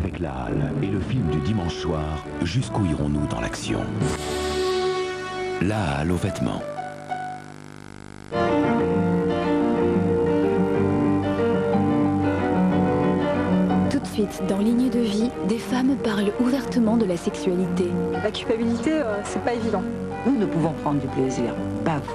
avec La Halle et le film du dimanche soir, jusqu'où irons-nous dans l'action? La Halle aux vêtements. Tout de suite, dans Ligne de vie, des femmes parlent ouvertement de la sexualité. La culpabilité, c'est pas évident. Nous, nous pouvons prendre du plaisir, pas vous.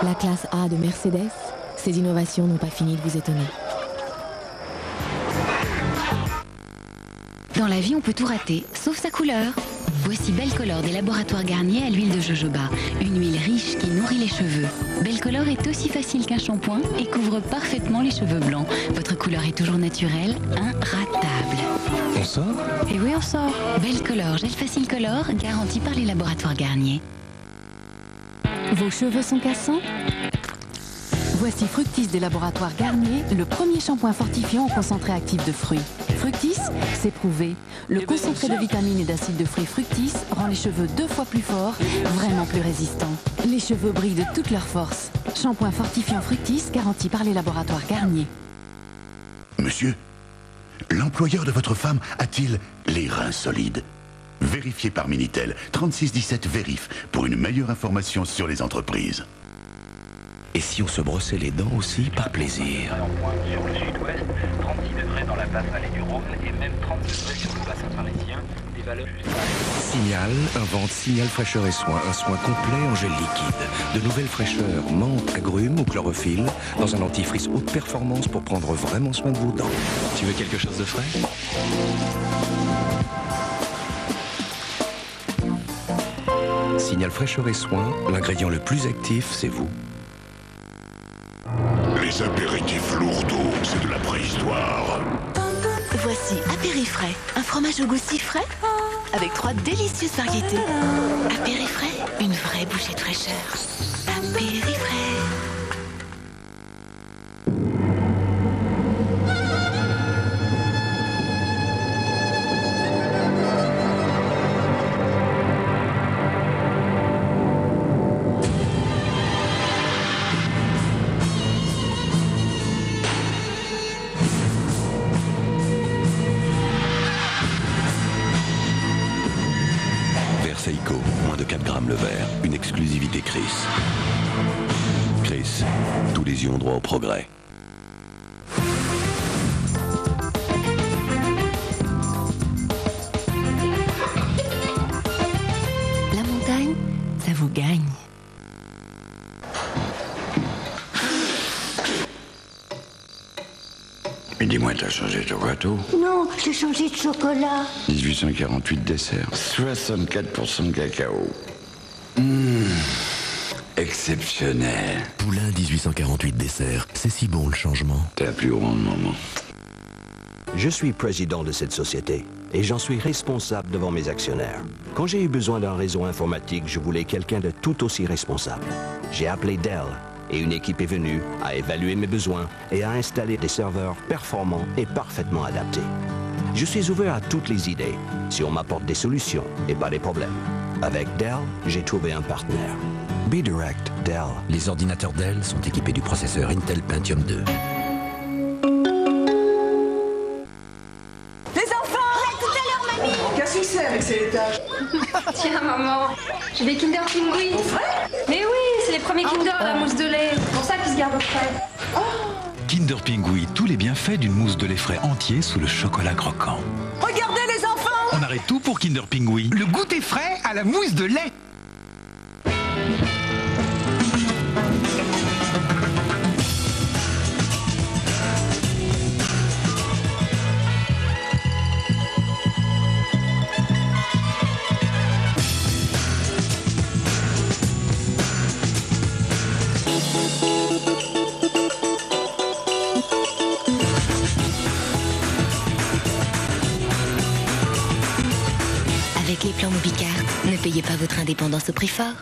La classe A de Mercedes, ces innovations n'ont pas fini de vous étonner. Dans la vie, on peut tout rater, sauf sa couleur. Voici Belcolor des laboratoires Garnier à l'huile de jojoba. Une huile riche qui nourrit les cheveux. Belcolor est aussi facile qu'un shampoing et couvre parfaitement les cheveux blancs. Votre couleur est toujours naturelle, inratable. On sort? Et oui, on sort. Belcolor, gel facile color, garanti par les laboratoires Garnier. Vos cheveux sont cassants? Voici Fructis des laboratoires Garnier, le premier shampoing fortifiant au concentré actif de fruits. Fructis, c'est prouvé. Le concentré de vitamines et d'acides de fruits Fructis rend les cheveux 2 fois plus forts, vraiment plus résistants. Les cheveux brillent de toute leur force. Shampoing fortifiant Fructis garanti par les laboratoires Garnier. Monsieur, l'employeur de votre femme a-t-il les reins solides? Vérifié par Minitel, 3617 Vérif, pour une meilleure information sur les entreprises. Et si on se brossait les dents aussi par plaisir? En pointe sur le sud-ouest, 36 degrés dans la basse vallée du Rhône et même 30 degrés sur le bassin parisien, des valeurs jusqu'à... Signal invente Signal Fraîcheur et Soin, un soin complet en gel liquide. De nouvelles fraîcheurs, menthe, agrumes ou chlorophylle, dans un dentifrice haute performance pour prendre vraiment soin de vos dents. Tu veux quelque chose de frais? Signal Fraîcheur et Soin, l'ingrédient le plus actif, c'est vous. Les apéritifs lourdeaux, c'est de la préhistoire. Voici Apérifrais, un fromage au goût si frais, avec 3 délicieuses variétés. Apérifrais, une vraie bouchée de fraîcheur. Apérifrais. Seiko, moins de 4 grammes le verre, une exclusivité Chris. Chris, tous les yeux ont droit au progrès. La montagne, ça vous gagne. Mais dis-moi, t'as changé ton gâteau? Non, j'ai changé de chocolat. 1848 dessert, 64% de cacao. Exceptionnel. Poulain 1848 dessert, c'est si bon le changement. T'es la plus grande maman. Je suis président de cette société et j'en suis responsable devant mes actionnaires. Quand j'ai eu besoin d'un réseau informatique, je voulais quelqu'un de tout aussi responsable. J'ai appelé Dell et une équipe est venue, a évalué mes besoins et a installé des serveurs performants et parfaitement adaptés. Je suis ouvert à toutes les idées, si on m'apporte des solutions et pas des problèmes. Avec Dell, j'ai trouvé un partenaire. B-Direct Dell. Les ordinateurs Dell sont équipés du processeur Intel Pentium 2. Les enfants! Tout à l'heure, mamie! Qu'est-ce que c'est avec ces laitages? Tiens, maman, j'ai des Kinder Pingui. Mais oui, c'est les premiers Kinder à la mousse de lait. C'est pour ça qu'ils se gardent au frais. Kinder Pingui, tous les bienfaits d'une mousse de lait frais entier sous le chocolat croquant. Regardez les enfants! On arrête tout pour Kinder Pingui. Le goûter frais à la mousse de lait. Avec les plans Mobicard, ne payez pas votre indépendance au prix fort.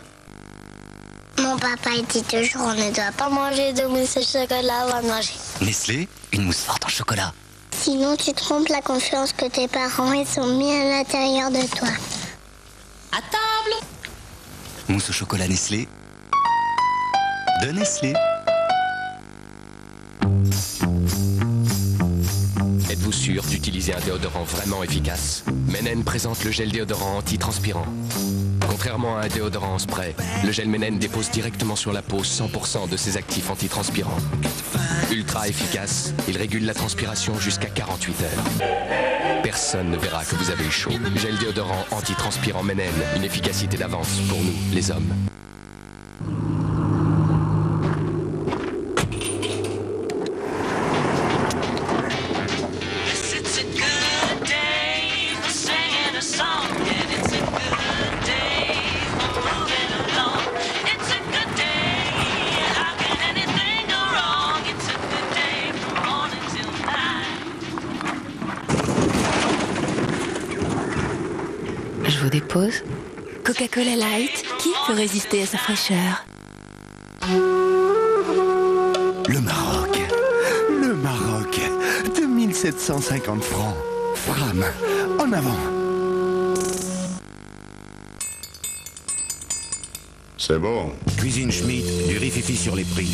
Mon papa il dit toujours on ne doit pas manger de mousse au chocolat avant de manger. Nestlé, une mousse forte en chocolat. Sinon tu trompes la confiance que tes parents ils ont mis à l'intérieur de toi. À table! Mousse au chocolat Nestlé. De Nestlé. Êtes-vous sûr d'utiliser un déodorant vraiment efficace? Menen présente le gel déodorant antitranspirant. Contrairement à un déodorant en spray, le gel Menen dépose directement sur la peau 100% de ses actifs antitranspirants. Ultra efficace, il régule la transpiration jusqu'à 48 heures. Personne ne verra que vous avez eu chaud. Gel déodorant antitranspirant Menen, une efficacité d'avance pour nous, les hommes. Je vous dépose. Coca-Cola Light, qui peut résister à sa fraîcheur? Le Maroc, 2750 francs. Fram, en avant. C'est bon. Cuisine Schmidt, du riz-fifi sur les prix.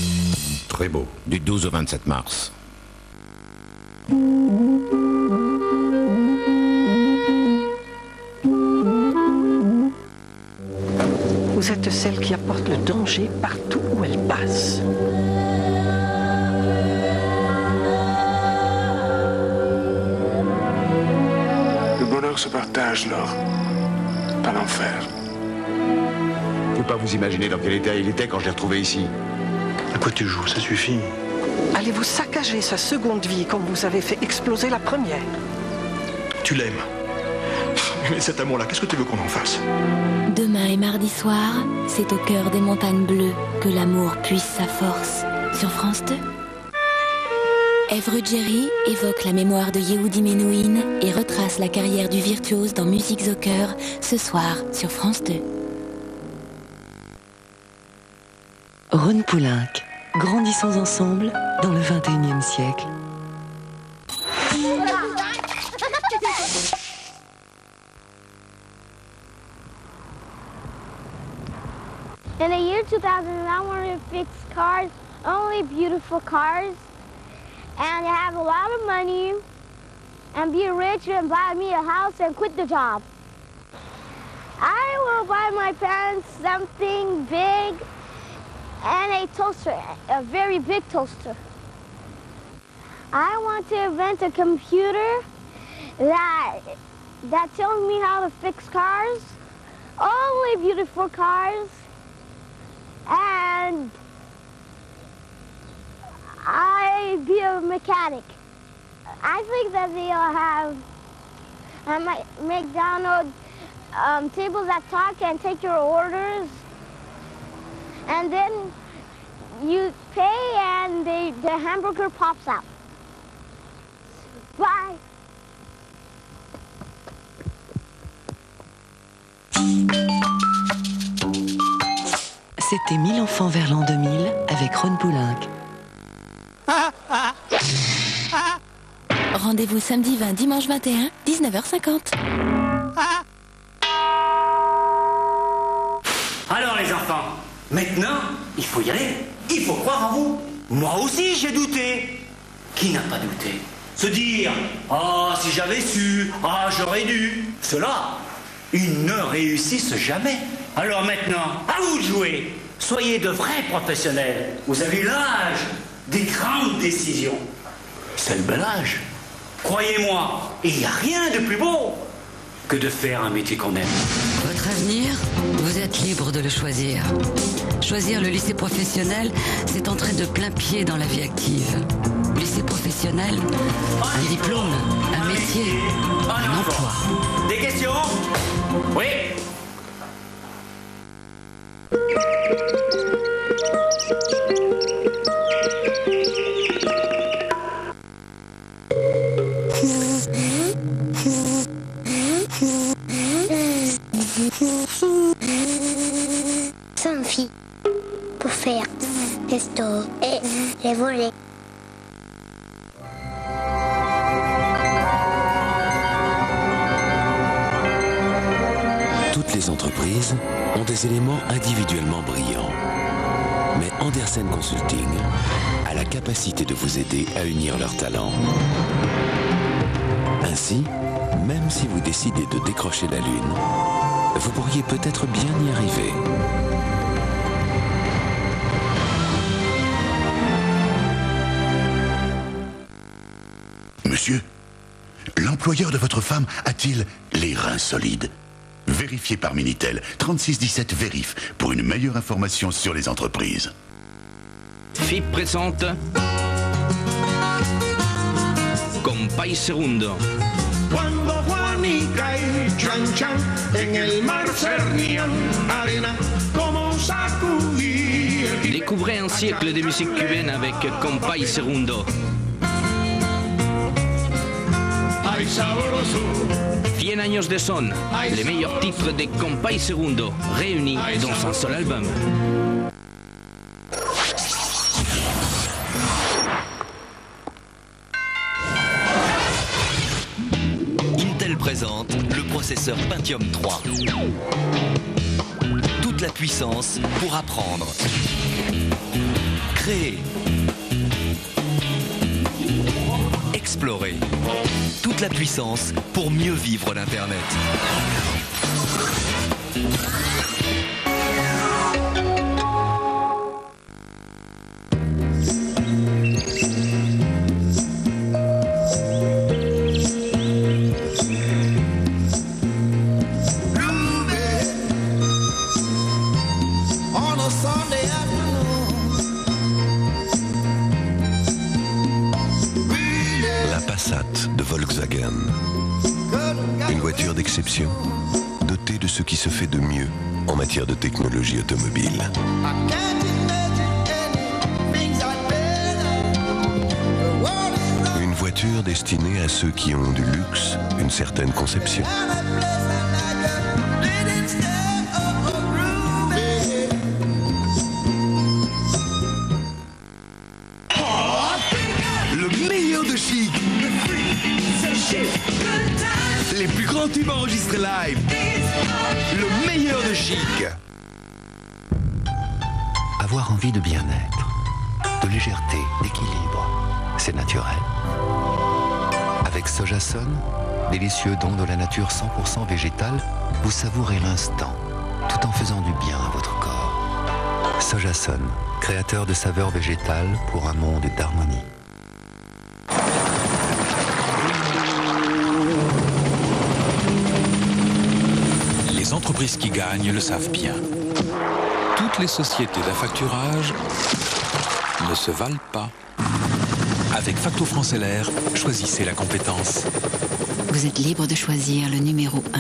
Très beau. Du 12 au 27 mars. Vous êtes celle qui apporte le danger partout où elle passe. Le bonheur se partage, Laure. Pas l'enfer. Vous pouvez pas vous imaginer dans quel état il était quand je l'ai retrouvé ici. À quoi tu joues? Ça suffit. Allez-vous saccager sa seconde vie comme vous avez fait exploser la première? Tu l'aimes. Mais cet amour-là, qu'est-ce que tu veux qu'on en fasse? Demain et mardi soir, c'est au cœur des montagnes bleues que l'amour puise sa force. Sur France 2. Ève Ruggieri évoque la mémoire de Yehudi Menuhin et retrace la carrière du virtuose dans Musiques au cœur, ce soir sur France 2. Ron Poulenc, grandissons ensemble dans le 21e siècle. In the year 2000, I wanted to fix cars, only beautiful cars, and have a lot of money, and be rich and buy me a house and quit the job. I will buy my parents something big and a toaster, a very big toaster. I want to invent a computer that tells me how to fix cars, only beautiful cars, and I be a mechanic. I think that they'll have McDonald's tables that talk and take your orders, and then you pay and the hamburger pops out. Bye. C'était 1000 enfants vers l'an 2000 avec Ron Poulenc. Rendez-vous samedi 20, dimanche 21, 19h50. Alors les enfants, maintenant, il faut y aller. Il faut croire en vous. Moi aussi j'ai douté. Qui n'a pas douté? Se dire, ah si j'avais su, ah j'aurais dû. Ceux-là, ils ne réussissent jamais. Alors maintenant, à vous de jouer. Soyez de vrais professionnels. Vous avez l'âge des grandes décisions. C'est le bel âge. Croyez-moi, il n'y a rien de plus beau que de faire un métier qu'on aime. Votre avenir, vous êtes libre de le choisir. Choisir le lycée professionnel, c'est entrer de plein pied dans la vie active. Lycée professionnel, un diplôme, un métier, un emploi. Des questions? Oui. Sans fille pour faire testo et les voler. Toutes les entreprises ont des éléments individuellement brillants. Mais Andersen Consulting a la capacité de vous aider à unir leurs talents. Ainsi, même si vous décidez de décrocher la Lune, vous pourriez peut-être bien y arriver. Monsieur, l'employeur de votre femme a-t-il les reins solides? Vérifiez par Minitel 3617 Vérif pour une meilleure information sur les entreprises. FIP présente Compay Segundo. Cuando Juanica y Chan Chan en el mar cernían arena como sacudir. Découvrez un siècle de musique cubaine avec Compay Segundo. Ay sabroso. 100 años de son, les meilleurs titres de Compay Segundo, réunis dans un seul album. Intel présente le processeur Pentium 3. Toute la puissance pour apprendre, créer, explorer. Toute la puissance pour mieux vivre l'Internet. La Passat de Volkswagen. Une voiture d'exception, dotée de ce qui se fait de mieux en matière de technologie automobile. Une voiture destinée à ceux qui ont du luxe, une certaine conception. Le meilleur de chic. Les plus grands tubes enregistrés live. Le meilleur de chic. Avoir envie de bien-être, de légèreté, d'équilibre, c'est naturel. Avec Sojason, délicieux don de la nature 100% végétale, vous savourez l'instant, tout en faisant du bien à votre corps. Sojason, créateur de saveurs végétales pour un monde d'harmonie. Les entreprises qui gagnent le savent bien. Toutes les sociétés d'affacturage ne se valent pas. Avec Facto France LR, choisissez la compétence. Vous êtes libre de choisir le numéro 1.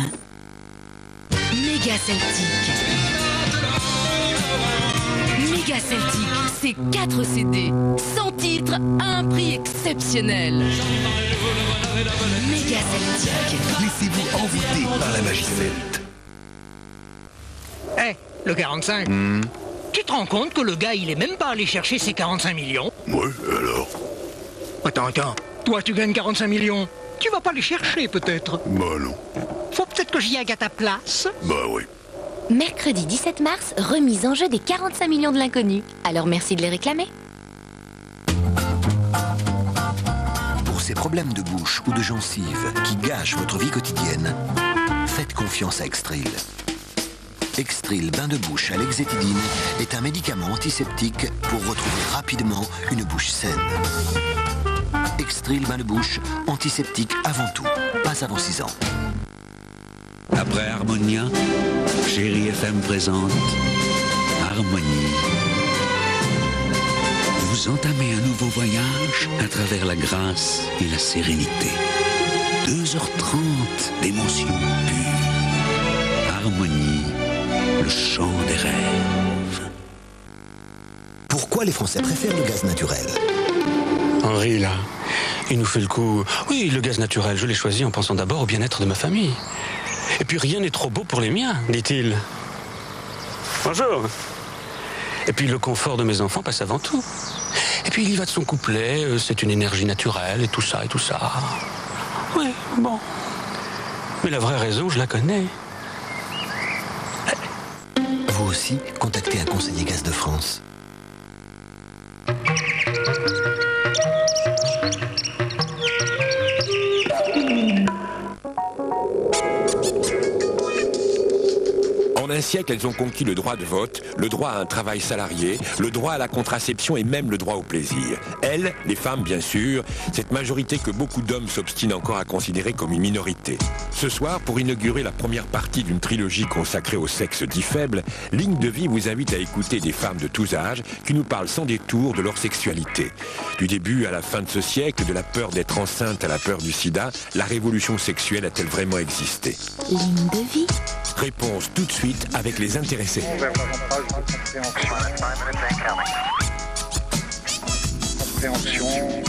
Méga Celtic. Méga Celtic, c'est 4 CD, 100 titres à un prix exceptionnel. Méga Celtic. Laissez-vous envoûter par la magie celte. Eh, le 45. Tu te rends compte que le gars, il est même pas allé chercher ses 45 millions? Ouais, alors? Attends. Toi, tu gagnes 45 millions. Tu vas pas les chercher, peut-être? Bah non. Faut peut-être que j'y aille à ta place. Bah oui. Mercredi 17 mars, remise en jeu des 45 millions de l'inconnu. Alors merci de les réclamer. Pour ces problèmes de bouche ou de gencives qui gâchent votre vie quotidienne, faites confiance à Extril. Extril bain de bouche à l'exétidine est un médicament antiseptique pour retrouver rapidement une bouche saine. Extril bain de bouche, antiseptique avant tout, pas avant 6 ans. Après Harmonia, Chérie FM présente Harmonie. Vous entamez un nouveau voyage à travers la grâce et la sérénité. 2h30 d'émotions pures. Harmonie, le chant des rêves. Pourquoi les Français préfèrent le gaz naturel? Henri, là, il nous fait le coup. Oui, le gaz naturel, je l'ai choisi en pensant d'abord au bien-être de ma famille. Et puis rien n'est trop beau pour les miens, dit-il. Bonjour. Et puis le confort de mes enfants passe avant tout. Et puis il y va de son couplet, c'est une énergie naturelle et tout ça et tout ça. Oui, bon. Mais la vraie raison, je la connais. Vous aussi, contactez un conseiller Gaz de France. En un siècle, elles ont conquis le droit de vote, le droit à un travail salarié, le droit à la contraception et même le droit au plaisir. Elles, les femmes bien sûr, cette majorité que beaucoup d'hommes s'obstinent encore à considérer comme une minorité. Ce soir, pour inaugurer la première partie d'une trilogie consacrée au sexe dit faible, Ligne de Vie vous invite à écouter des femmes de tous âges qui nous parlent sans détour de leur sexualité. Du début à la fin de ce siècle, de la peur d'être enceinte à la peur du sida, la révolution sexuelle a-t-elle vraiment existé? Ligne de Vie. Réponse tout de suite avec les intéressés. Compréhension.